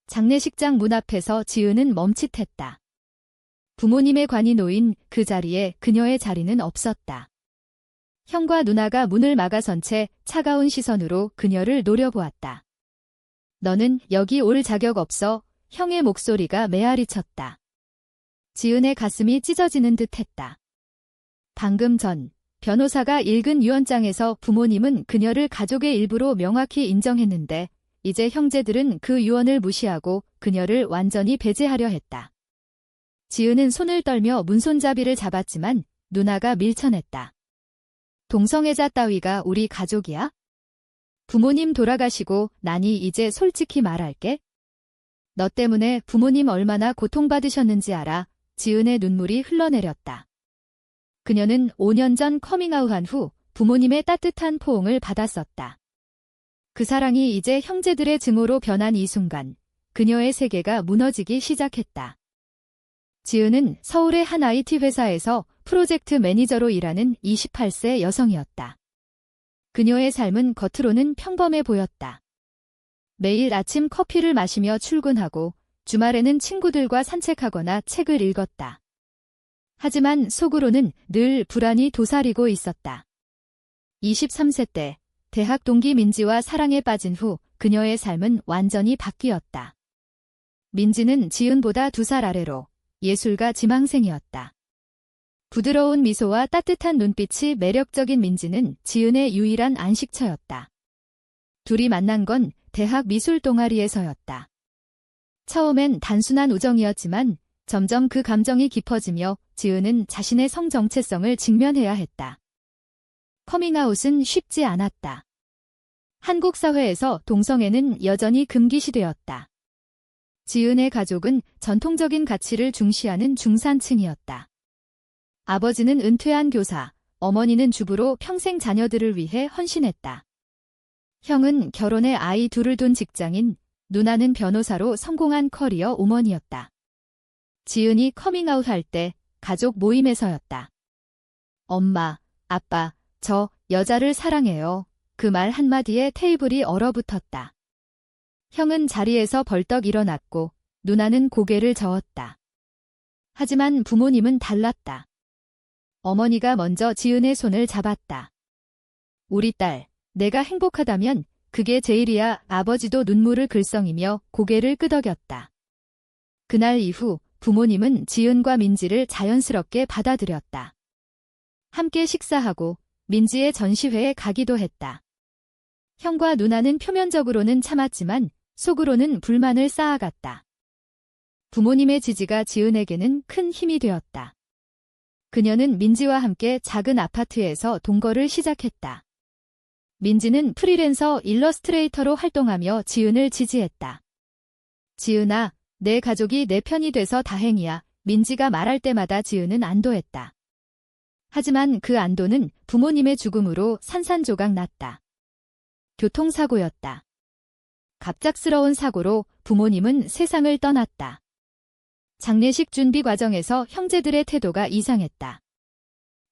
장례식장 문 앞에서 지은은 멈칫했다. 부모님의 관이 놓인 그 자리에 그녀의 자리는 없었다. 형과 누나가 문을 막아선 채 차가운 시선으로 그녀를 노려보았다. 너는 여기 올 자격 없어. 형의 목소리가 메아리쳤다. 지은의 가슴이 찢어지는 듯했다. 방금 전 변호사가 읽은 유언장에서 부모님은 그녀를 가족의 일부로 명확히 인정했는데 이제 형제들은 그 유언을 무시하고 그녀를 완전히 배제하려 했다. 지은은 손을 떨며 문손잡이를 잡았지만 누나가 밀쳐냈다. 동성애자 따위가 우리 가족이야? 부모님 돌아가시고 나니 이제 솔직히 말할게. 너 때문에 부모님 얼마나 고통받으셨는지 알아. 지은의 눈물이 흘러내렸다. 그녀는 5년 전 커밍아웃한 후 부모님의 따뜻한 포옹을 받았었다. 그 사랑이 이제 형제들의 증오로 변한 이 순간 그녀의 세계가 무너지기 시작했다. 지은은 서울의 한 IT 회사에서 프로젝트 매니저로 일하는 28세 여성이었다. 그녀의 삶은 겉으로는 평범해 보였다. 매일 아침 커피를 마시며 출근하고 주말에는 친구들과 산책하거나 책을 읽었다. 하지만 속으로는 늘 불안이 도사리고 있었다. 23세 때 대학 동기 민지와 사랑에 빠진 후 그녀의 삶은 완전히 바뀌었다. 민지는 지은보다 2살 아래로 예술가 지망생이었다. 부드러운 미소와 따뜻한 눈빛이 매력적인 민지는 지은의 유일한 안식처였다. 둘이 만난 건 대학 미술 동아리에서였다. 처음엔 단순한 우정이었지만 점점 그 감정이 깊어지며 지은은 자신의 성 정체성을 직면해야 했다. 커밍아웃은 쉽지 않았다. 한국 사회에서 동성애는 여전히 금기시되었다. 지은의 가족은 전통적인 가치를 중시하는 중산층이었다. 아버지는 은퇴한 교사, 어머니는 주부로 평생 자녀들을 위해 헌신했다. 형은 결혼해 아이 둘을 둔 직장인, 누나는 변호사로 성공한 커리어 우먼이었다. 지은이 커밍아웃할 때 가족 모임에서였다. 엄마, 아빠, 저 여자를 사랑해요. 그 말 한마디에 테이블이 얼어붙었다. 형은 자리에서 벌떡 일어났고 누나는 고개를 저었다. 하지만 부모님은 달랐다. 어머니가 먼저 지은의 손을 잡았다. 우리 딸, 내가 행복하다면 그게 제일이야. 아버지도 눈물을 글썽이며 고개를 끄덕였다. 그날 이후 부모님은 지은과 민지를 자연스럽게 받아들였다. 함께 식사하고 민지의 전시회에 가기도 했다. 형과 누나는 표면적으로는 참았지만 속으로는 불만을 쌓아갔다. 부모님의 지지가 지은에게는 큰 힘이 되었다. 그녀는 민지와 함께 작은 아파트에서 동거를 시작했다. 민지는 프리랜서 일러스트레이터로 활동하며 지은을 지지했다. 지은아, 내 가족이 내 편이 돼서 다행이야. 민지가 말할 때마다 지은은 안도했다. 하지만 그 안도는 부모님의 죽음으로 산산조각 났다. 교통사고였다. 갑작스러운 사고로 부모님은 세상을 떠났다. 장례식 준비 과정에서 형제들의 태도가 이상했다.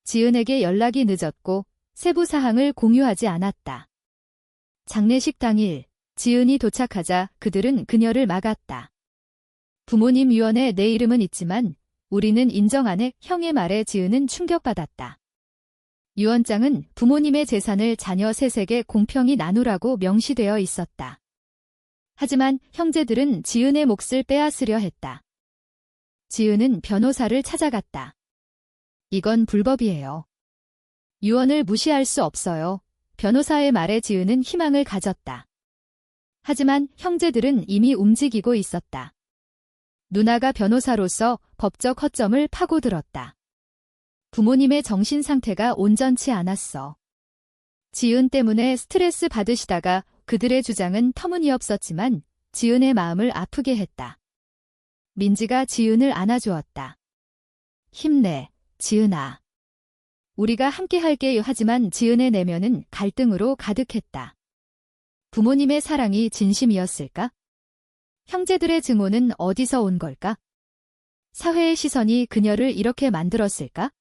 지은에게 연락이 늦었고 세부 사항을 공유하지 않았다. 장례식 당일 지은이 도착하자 그들은 그녀를 막았다. 부모님 유언에 내 이름은 있지만 우리는 인정 안 해. 형의 말에 지은은 충격받았다. 유언장은 부모님의 재산을 자녀 셋에게 공평히 나누라고 명시되어 있었다. 하지만 형제들은 지은의 몫을 빼앗으려 했다. 지은은 변호사를 찾아갔다. 이건 불법이에요. 유언을 무시할 수 없어요. 변호사의 말에 지은은 희망을 가졌다. 하지만 형제들은 이미 움직이고 있었다. 누나가 변호사로서 법적 허점을 파고들었다. 부모님의 정신 상태가 온전치 않았어. 지은 때문에 스트레스 받으시다가 그들의 주장은 터무니없었지만 지은의 마음을 아프게 했다. 민지가 지은을 안아주었다. 힘내, 지은아. 우리가 함께 할게요. 하지만 지은의 내면은 갈등으로 가득했다. 부모님의 사랑이 진심이었을까? 형제들의 증오는 어디서 온 걸까? 사회의 시선이 그녀를 이렇게 만들었을까?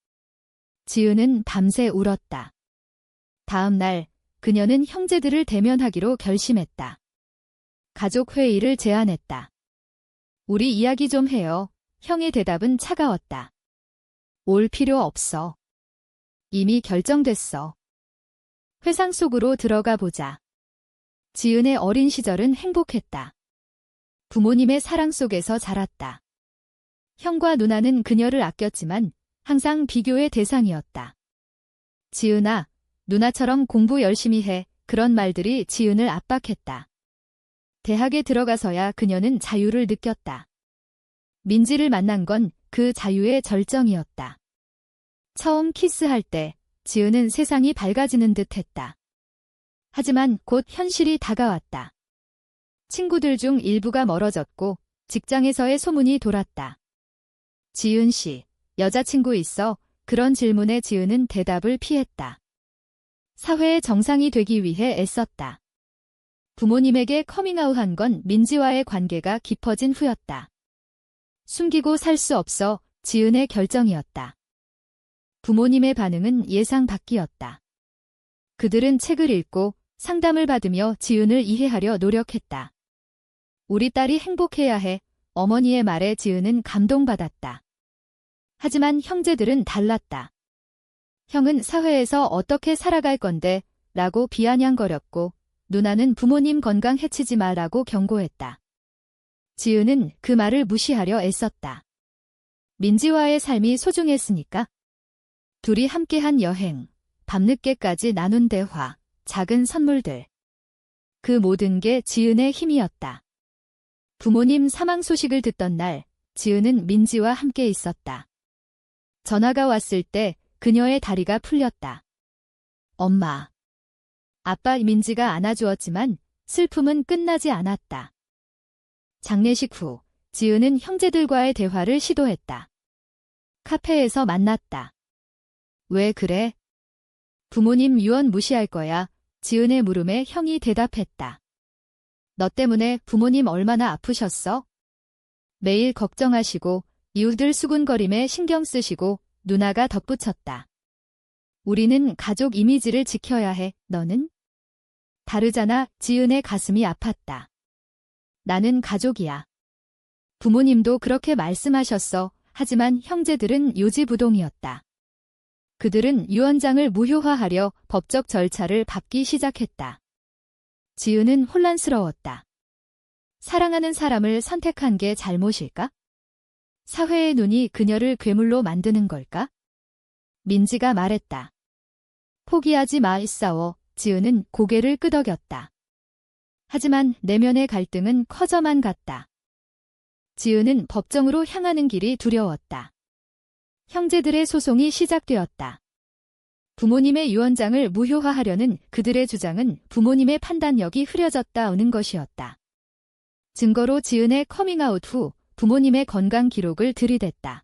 지은은 밤새 울었다. 다음 날 그녀는 형제들을 대면하기로 결심했다. 가족 회의를 제안했다. 우리 이야기 좀 해요. 형의 대답은 차가웠다. 올 필요 없어. 이미 결정됐어. 회상 속으로 들어가 보자. 지은의 어린 시절은 행복했다. 부모님의 사랑 속에서 자랐다. 형과 누나는 그녀를 아꼈지만 항상 비교의 대상이었다. 지은아, 누나처럼 공부 열심히 해. 그런 말들이 지은을 압박했다. 대학에 들어가서야 그녀는 자유를 느꼈다. 민지를 만난 건 그 자유의 절정이었다. 처음 키스할 때 지은은 세상이 밝아지는 듯 했다. 하지만 곧 현실이 다가왔다. 친구들 중 일부가 멀어졌고 직장에서의 소문이 돌았다. 지은 씨, 여자친구 있어? 그런 질문에 지은은 대답을 피했다. 사회의 정상이 되기 위해 애썼다. 부모님에게 커밍아웃한 건 민지와의 관계가 깊어진 후였다. 숨기고 살 수 없어 지은의 결정이었다. 부모님의 반응은 예상 밖이었다. 그들은 책을 읽고 상담을 받으며 지은을 이해하려 노력했다. 우리 딸이 행복해야 해. 어머니의 말에 지은은 감동받았다. 하지만 형제들은 달랐다. 형은 사회에서 어떻게 살아갈 건데? 라고 비아냥거렸고 누나는 부모님 건강 해치지 마라고 경고했다. 지은은 그 말을 무시하려 애썼다. 민지와의 삶이 소중했으니까. 둘이 함께한 여행, 밤늦게까지 나눈 대화, 작은 선물들. 그 모든 게 지은의 힘이었다. 부모님 사망 소식을 듣던 날, 지은은 민지와 함께 있었다. 전화가 왔을 때 그녀의 다리가 풀렸다. 엄마. 아빠 민지가 안아주었지만 슬픔은 끝나지 않았다. 장례식 후 지은은 형제들과의 대화를 시도했다. 카페에서 만났다. 왜 그래? 부모님 유언 무시할 거야. 지은의 물음에 형이 대답했다. 너 때문에 부모님 얼마나 아프셨어? 매일 걱정하시고 이웃들 수군거림에 신경 쓰시고 누나가 덧붙였다. 우리는 가족 이미지를 지켜야 해. 너는? 다르잖아. 지은의 가슴이 아팠다. 나는 가족이야. 부모님도 그렇게 말씀하셨어. 하지만 형제들은 요지부동이었다. 그들은 유언장을 무효화하려 법적 절차를 밟기 시작했다. 지은은 혼란스러웠다. 사랑하는 사람을 선택한 게 잘못일까? 사회의 눈이 그녀를 괴물로 만드는 걸까? 민지가 말했다. 포기하지 마. 싸워. 지은은 고개를 끄덕였다. 하지만 내면의 갈등은 커져만 갔다. 지은은 법정으로 향하는 길이 두려웠다. 형제들의 소송이 시작되었다. 부모님의 유언장을 무효화하려는 그들의 주장은 부모님의 판단력이 흐려졌다는 것이었다. 증거로 지은의 커밍아웃 후 부모님의 건강 기록을 들이댔다.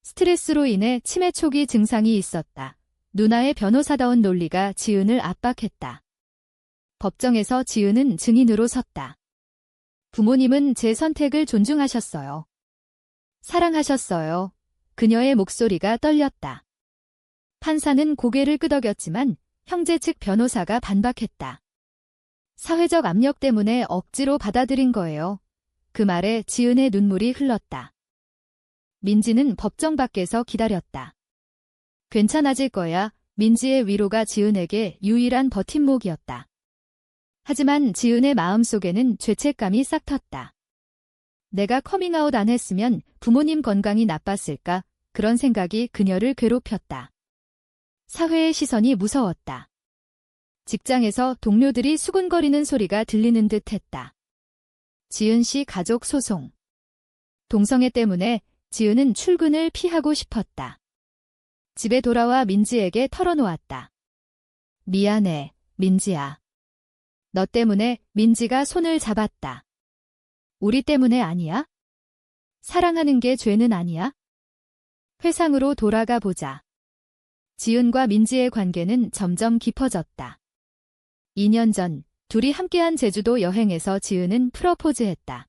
스트레스로 인해 치매 초기 증상이 있었다. 누나의 변호사다운 논리가 지은을 압박했다. 법정에서 지은은 증인으로 섰다. 부모님은 제 선택을 존중하셨어요. 사랑하셨어요. 그녀의 목소리가 떨렸다. 판사는 고개를 끄덕였지만 형제 측 변호사가 반박했다. 사회적 압력 때문에 억지로 받아들인 거예요. 그 말에 지은의 눈물이 흘렀다. 민지는 법정 밖에서 기다렸다. 괜찮아질 거야. 민지의 위로가 지은에게 유일한 버팀목이었다. 하지만 지은의 마음속에는 죄책감이 싹 텄다. 내가 커밍아웃 안 했으면 부모님 건강이 나빴을까? 그런 생각이 그녀를 괴롭혔다. 사회의 시선이 무서웠다. 직장에서 동료들이 수군거리는 소리가 들리는 듯 했다. 지은 씨 가족 소송. 동성애 때문에 지은은 출근을 피하고 싶었다. 집에 돌아와 민지에게 털어놓았다. 미안해, 민지야. 너 때문에 민지가 손을 잡았다. 우리 때문에 아니야? 사랑하는 게 죄는 아니야? 회상으로 돌아가 보자. 지은과 민지의 관계는 점점 깊어졌다. 2년 전 둘이 함께한 제주도 여행에서 지은은 프러포즈했다.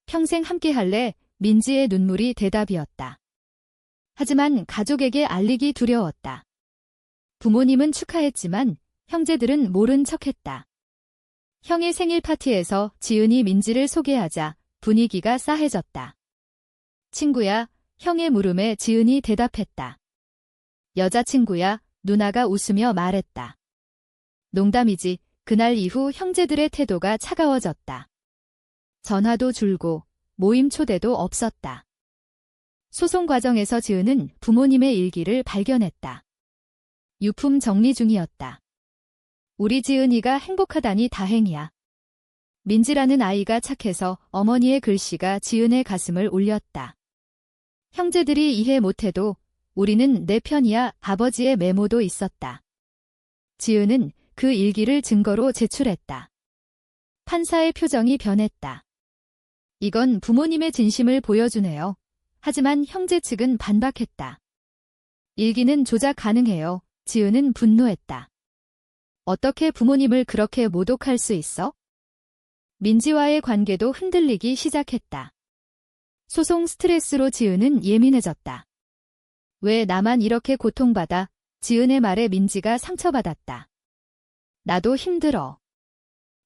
평생 함께할래? 민지의 눈물이 대답이었다. 하지만 가족에게 알리기 두려웠다. 부모님은 축하했지만 형제들은 모른 척했다. 형의 생일 파티에서 지은이 민지를 소개하자 분위기가 싸해졌다. 친구야, 형의 물음에 지은이 대답했다. 여자친구야, 누나가 웃으며 말했다. 농담이지. 그날 이후 형제들의 태도가 차가워졌다. 전화도 줄고 모임 초대도 없었다. 소송 과정에서 지은은 부모님의 일기를 발견했다. 유품 정리 중이었다. 우리 지은이가 행복하다니 다행이야. 민지라는 아이가 착해서 어머니의 글씨가 지은의 가슴을 울렸다. 형제들이 이해 못해도 우리는 내 편이야. 아버지의 메모도 있었다. 지은은 그 일기를 증거로 제출했다. 판사의 표정이 변했다. 이건 부모님의 진심을 보여주네요. 하지만 형제 측은 반박했다. 일기는 조작 가능해요. 지은은 분노했다. 어떻게 부모님을 그렇게 모독할 수 있어? 민지와의 관계도 흔들리기 시작했다. 소송 스트레스로 지은은 예민해졌다. 왜 나만 이렇게 고통받아? 지은의 말에 민지가 상처받았다. 나도 힘들어.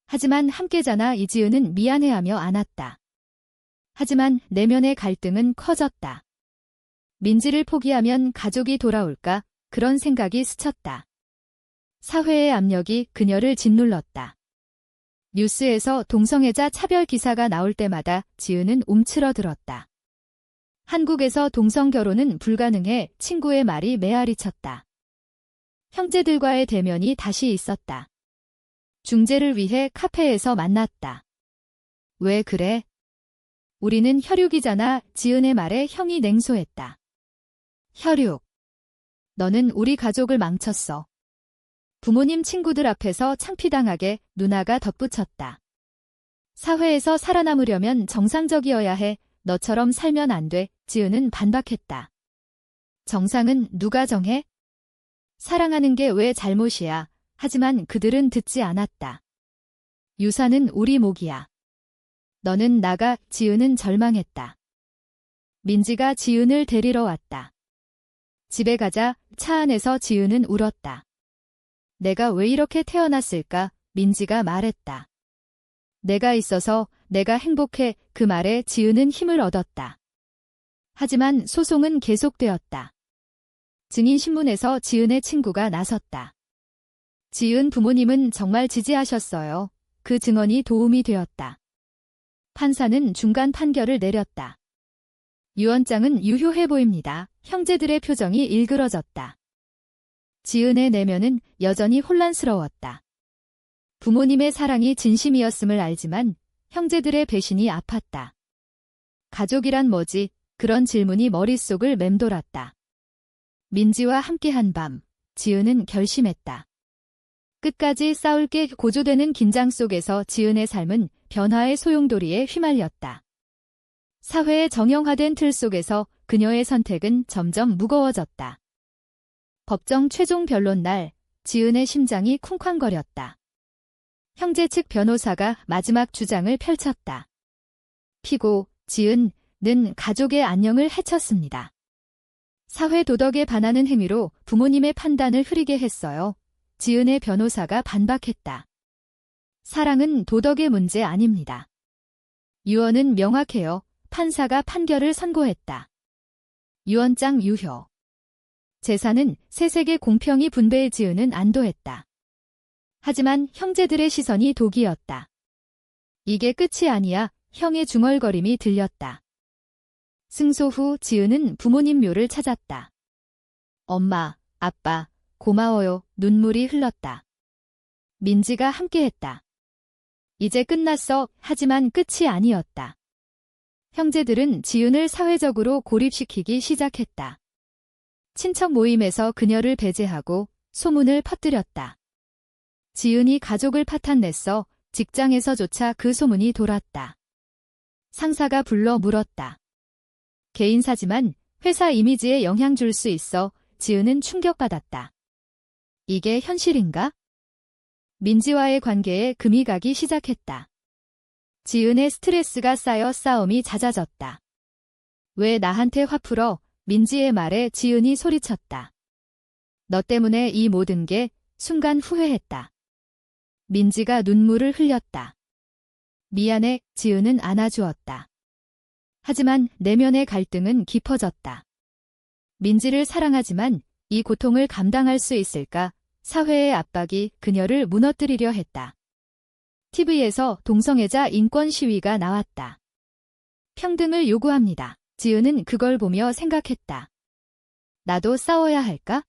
하지만 함께잖아. 이지은은 미안해하며 안았다. 하지만 내면의 갈등은 커졌다. 민지를 포기하면 가족이 돌아올까? 그런 생각이 스쳤다. 사회의 압력이 그녀를 짓눌렀다. 뉴스에서 동성애자 차별 기사가 나올 때마다 지은은 움츠러들었다. 한국에서 동성 결혼은 불가능해. 친구의 말이 메아리 쳤다. 형제들과의 대면이 다시 있었다. 중재를 위해 카페에서 만났다. 왜 그래? 우리는 혈육이잖아. 지은의 말에 형이 냉소했다. 혈육. 너는 우리 가족을 망쳤어. 부모님 친구들 앞에서 창피당하게 누나가 덧붙였다. 사회에서 살아남으려면 정상적이어야 해. 너처럼 살면 안 돼. 지은은 반박했다. 정상은 누가 정해? 사랑하는 게 왜 잘못이야. 하지만 그들은 듣지 않았다. 유산은 우리 몫이야. 너는 나가. 지은은 절망했다. 민지가 지은을 데리러 왔다. 집에 가자. 차 안에서 지은은 울었다. 내가 왜 이렇게 태어났을까? 민지가 말했다. 내가 있어서 내가 행복해. 그 말에 지은은 힘을 얻었다. 하지만 소송은 계속되었다. 증인신문에서 지은의 친구가 나섰다. 지은 부모님은 정말 지지하셨어요. 그 증언이 도움이 되었다. 판사는 중간 판결을 내렸다. 유언장은 유효해 보입니다. 형제들의 표정이 일그러졌다. 지은의 내면은 여전히 혼란스러웠다. 부모님의 사랑이 진심이었음을 알지만 형제들의 배신이 아팠다. 가족이란 뭐지? 그런 질문이 머릿속을 맴돌았다. 민지와 함께한 밤, 지은은 결심했다. 끝까지 싸울게. 고조되는 긴장 속에서 지은의 삶은 변화의 소용돌이에 휘말렸다. 사회의 정형화된 틀 속에서 그녀의 선택은 점점 무거워졌다. 법정 최종 변론 날, 지은의 심장이 쿵쾅거렸다. 형제 측 변호사가 마지막 주장을 펼쳤다. 피고, 지은은 가족의 안녕을 해쳤습니다. 사회 도덕에 반하는 행위로 부모님의 판단을 흐리게 했어요. 지은의 변호사가 반박했다. 사랑은 도덕의 문제 아닙니다. 유언은 명확해요. 판사가 판결을 선고했다. 유언장 유효. 재산은 세세계 공평히 분배해. 지은은 안도했다. 하지만 형제들의 시선이 독이었다. 이게 끝이 아니야. 형의 중얼거림이 들렸다. 승소 후 지은은 부모님 묘를 찾았다. 엄마, 아빠, 고마워요. 눈물이 흘렀다. 민지가 함께했다. 이제 끝났어. 하지만 끝이 아니었다. 형제들은 지은을 사회적으로 고립시키기 시작했다. 친척 모임에서 그녀를 배제하고 소문을 퍼뜨렸다. 지은이 가족을 파탄냈어. 직장에서조차 그 소문이 돌았다. 상사가 불러 물었다. 개인사지만 회사 이미지에 영향 줄 수 있어. 지은은 충격받았다. 이게 현실인가? 민지와의 관계에 금이 가기 시작했다. 지은의 스트레스가 쌓여 싸움이 잦아졌다. 왜 나한테 화 풀어? 민지의 말에 지은이 소리쳤다. 너 때문에 이 모든 게. 순간 후회했다. 민지가 눈물을 흘렸다. 미안해, 지은은 안아주었다. 하지만 내면의 갈등은 깊어졌다. 민지를 사랑하지만 이 고통을 감당할 수 있을까? 사회의 압박이 그녀를 무너뜨리려 했다. TV에서 동성애자 인권 시위가 나왔다. 평등을 요구합니다. 지은은 그걸 보며 생각했다. 나도 싸워야 할까?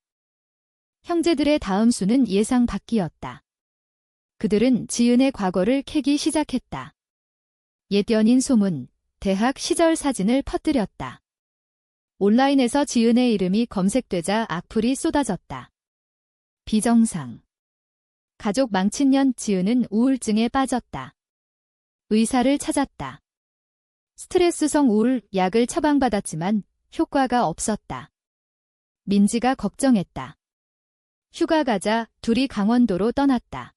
형제들의 다음 수는 예상 밖이었다. 그들은 지은의 과거를 캐기 시작했다. 옛 연인 소문, 대학 시절 사진을 퍼뜨렸다. 온라인에서 지은의 이름이 검색되자 악플이 쏟아졌다. 비정상. 가족 망친 년 지은은 우울증에 빠졌다. 의사를 찾았다. 스트레스성 우울 약을 처방받았지만 효과가 없었다. 민지가 걱정했다. 휴가 가자 둘이 강원도로 떠났다.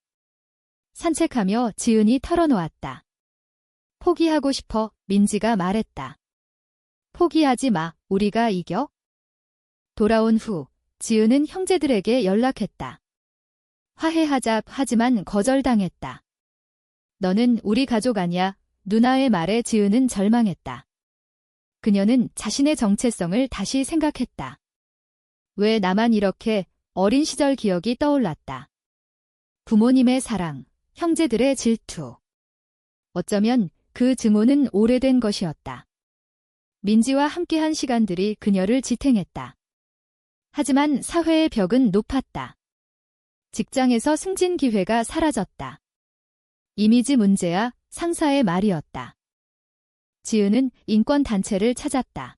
산책하며 지은이 털어놓았다. 포기하고 싶어, 민지가 말했다. 포기하지 마, 우리가 이겨? 돌아온 후 지은은 형제들에게 연락했다. 화해하자 하지만 거절당했다. 너는 우리 가족 아니야. 누나의 말에 지은은 절망했다. 그녀는 자신의 정체성을 다시 생각했다. 왜 나만 이렇게 어린 시절 기억이 떠올랐다. 부모님의 사랑, 형제들의 질투. 어쩌면 그 증오는 오래된 것이었다. 민지와 함께한 시간들이 그녀를 지탱했다. 하지만 사회의 벽은 높았다. 직장에서 승진 기회가 사라졌다. 이미지 문제야 상사의 말이었다. 지은은 인권단체를 찾았다.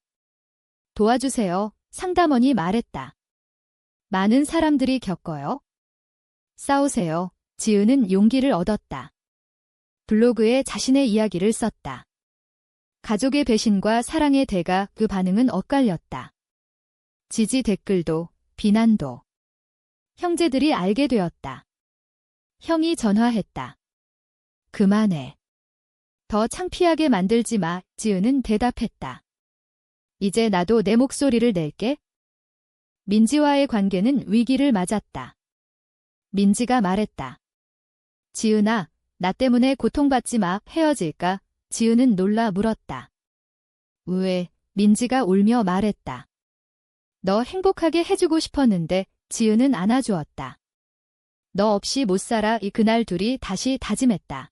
도와주세요, 상담원이 말했다. 많은 사람들이 겪어요. 싸우세요. 지은은 용기를 얻었다. 블로그에 자신의 이야기를 썼다. 가족의 배신과 사랑의 대가 그 반응은 엇갈렸다. 지지 댓글도, 비난도. 형제들이 알게 되었다. 형이 전화했다. 그만해. 더 창피하게 만들지 마, 지은은 대답했다. 이제 나도 내 목소리를 낼게. 민지와의 관계는 위기를 맞았다. 민지가 말했다. 지은아, 나 때문에 고통받지 마, 헤어질까? 지은은 놀라 물었다. 왜? 민지가 울며 말했다. 너 행복하게 해주고 싶었는데 지은은 안아주었다. 너 없이 못 살아. 그날 둘이 다시 다짐했다.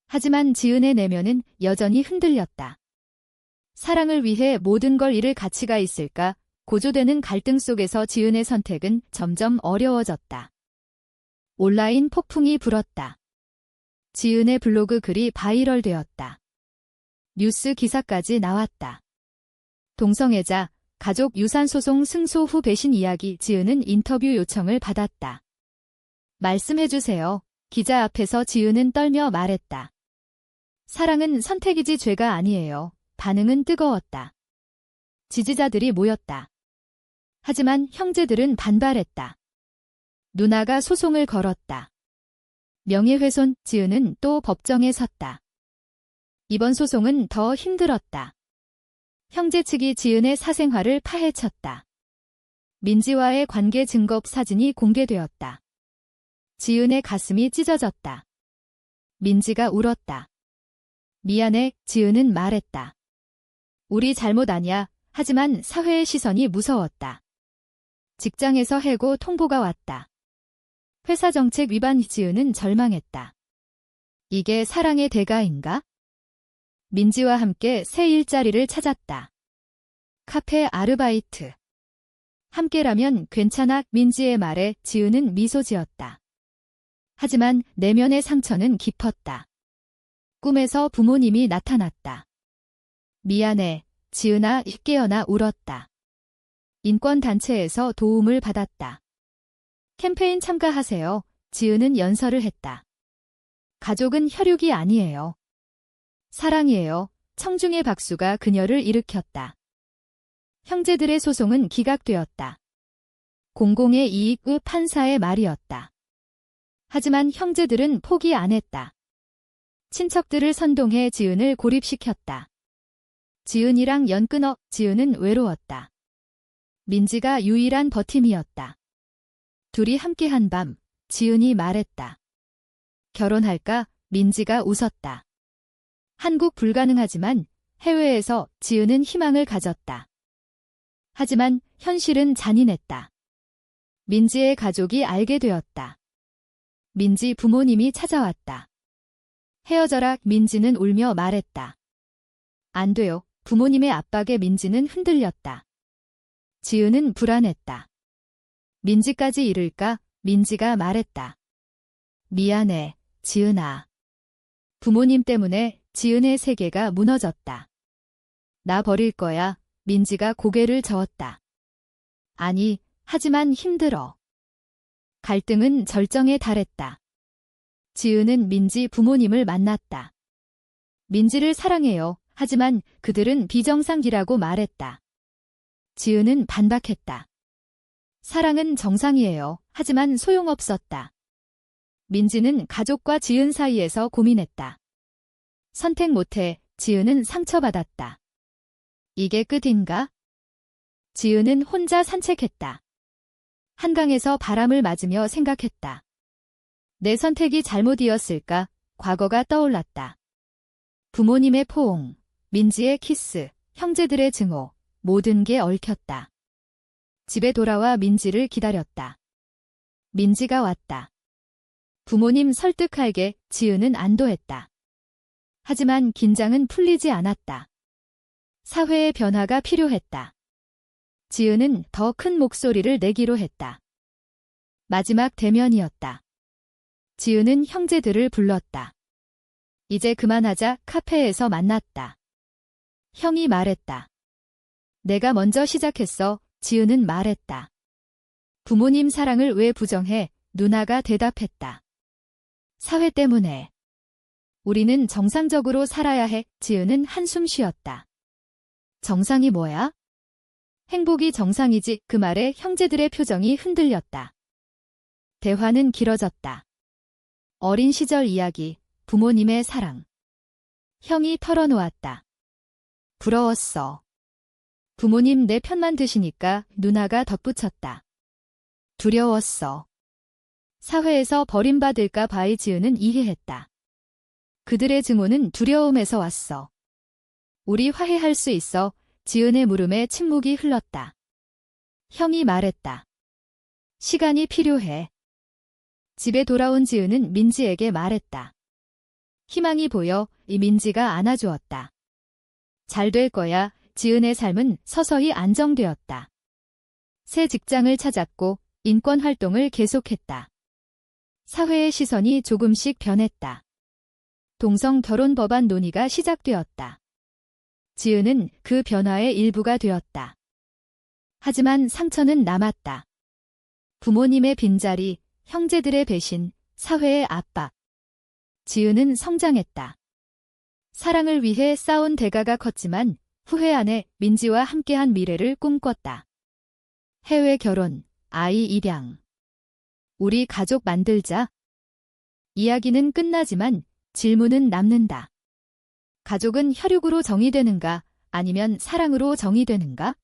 하지만 지은의 내면은 여전히 흔들렸다. 사랑을 위해 모든 걸 잃을 가치가 있을까? 고조되는 갈등 속에서 지은의 선택은 점점 어려워졌다. 온라인 폭풍이 불었다. 지은의 블로그 글이 바이럴되었다. 뉴스 기사까지 나왔다. 동성애자, 가족 유산 소송 승소 후 배신 이야기. 지은은 인터뷰 요청을 받았다. 말씀해주세요. 기자 앞에서 지은은 떨며 말했다. 사랑은 선택이지 죄가 아니에요. 반응은 뜨거웠다. 지지자들이 모였다. 하지만 형제들은 반발했다. 누나가 소송을 걸었다. 명예훼손. 지은은 또 법정에 섰다. 이번 소송은 더 힘들었다. 형제 측이 지은의 사생활을 파헤쳤다. 민지와의 관계 증거 사진이 공개되었다. 지은의 가슴이 찢어졌다. 민지가 울었다. 미안해, 지은은 말했다. 우리 잘못 아니야. 하지만 사회의 시선이 무서웠다. 직장에서 해고 통보가 왔다. 회사 정책 위반. 지은은 절망했다. 이게 사랑의 대가인가? 민지와 함께 새 일자리를 찾았다. 카페 아르바이트. 함께라면 괜찮아. 민지의 말에 지은은 미소 지었다. 하지만 내면의 상처는 깊었다. 꿈에서 부모님이 나타났다. 미안해, 지은아. 깨어나 울었다. 인권단체에서 도움을 받았다. 캠페인 참가하세요. 지은은 연설을 했다. 가족은 혈육이 아니에요. 사랑이에요. 청중의 박수가 그녀를 일으켰다. 형제들의 소송은 기각되었다. 공공의 이익의 판사의 말이었다. 하지만 형제들은 포기 안 했다. 친척들을 선동해 지은을 고립시켰다. 지은이랑 연 끊어. 지은은 외로웠다. 민지가 유일한 버팀이었다. 둘이 함께한 밤, 지은이 말했다. 결혼할까? 민지가 웃었다. 한국 불가능하지만 해외에서 지은은 희망을 가졌다. 하지만 현실은 잔인했다. 민지의 가족이 알게 되었다. 민지 부모님이 찾아왔다. 헤어져라. 민지는 울며 말했다. 안 돼요. 부모님의 압박에 민지는 흔들렸다. 지은은 불안했다. 민지까지 잃을까? 민지가 말했다. 미안해, 지은아. 부모님 때문에 지은의 세계가 무너졌다. 나 버릴 거야. 민지가 고개를 저었다. 아니, 하지만 힘들어. 갈등은 절정에 달했다. 지은은 민지 부모님을 만났다. 민지를 사랑해요. 하지만 그들은 비정상이라고 말했다. 지은은 반박했다. 사랑은 정상이에요. 하지만 소용없었다. 민지는 가족과 지은 사이에서 고민했다. 선택 못해. 지은은 상처받았다. 이게 끝인가? 지은은 혼자 산책했다. 한강에서 바람을 맞으며 생각했다. 내 선택이 잘못이었을까? 과거가 떠올랐다. 부모님의 포옹, 민지의 키스, 형제들의 증오, 모든 게 얽혔다. 집에 돌아와 민지를 기다렸다. 민지가 왔다. 부모님 설득하게 지은은 안도했다. 하지만 긴장은 풀리지 않았다. 사회의 변화가 필요했다. 지은은 더 큰 목소리를 내기로 했다. 마지막 대면이었다. 지은은 형제들을 불렀다. 이제 그만하자. 카페에서 만났다. 형이 말했다. 내가 먼저 시작했어. 지은은 말했다. 부모님 사랑을 왜 부정해? 누나가 대답했다. 사회 때문에. 우리는 정상적으로 살아야 해. 지은은 한숨 쉬었다. 정상이 뭐야? 행복이 정상이지. 그 말에 형제들의 표정이 흔들렸다. 대화는 길어졌다. 어린 시절 이야기, 부모님의 사랑. 형이 털어놓았다. 부러웠어. 부모님 내 편만 드시니까. 누나가 덧붙였다. 두려웠어. 사회에서 버림받을까 봐. 지은은 이해했다. 그들의 증오는 두려움에서 왔어. 우리 화해할 수 있어. 지은의 물음에 침묵이 흘렀다. 형이 말했다. 시간이 필요해. 집에 돌아온 지은은 민지에게 말했다. 희망이 보여. 이 민지가 안아주었다. 잘 될 거야. 지은의 삶은 서서히 안정되었다. 새 직장을 찾았고 인권 활동을 계속했다. 사회의 시선이 조금씩 변했다. 동성 결혼 법안 논의가 시작되었다. 지은은 그 변화의 일부가 되었다. 하지만 상처는 남았다. 부모님의 빈자리, 형제들의 배신, 사회의 압박. 지은은 성장했다. 사랑을 위해 싸운 대가가 컸지만 후회 안에 민지와 함께한 미래를 꿈꿨다. 해외 결혼, 아이 입양. 우리 가족 만들자. 이야기는 끝나지만 질문은 남는다. 가족은 혈육으로 정의되는가? 아니면 사랑으로 정의되는가?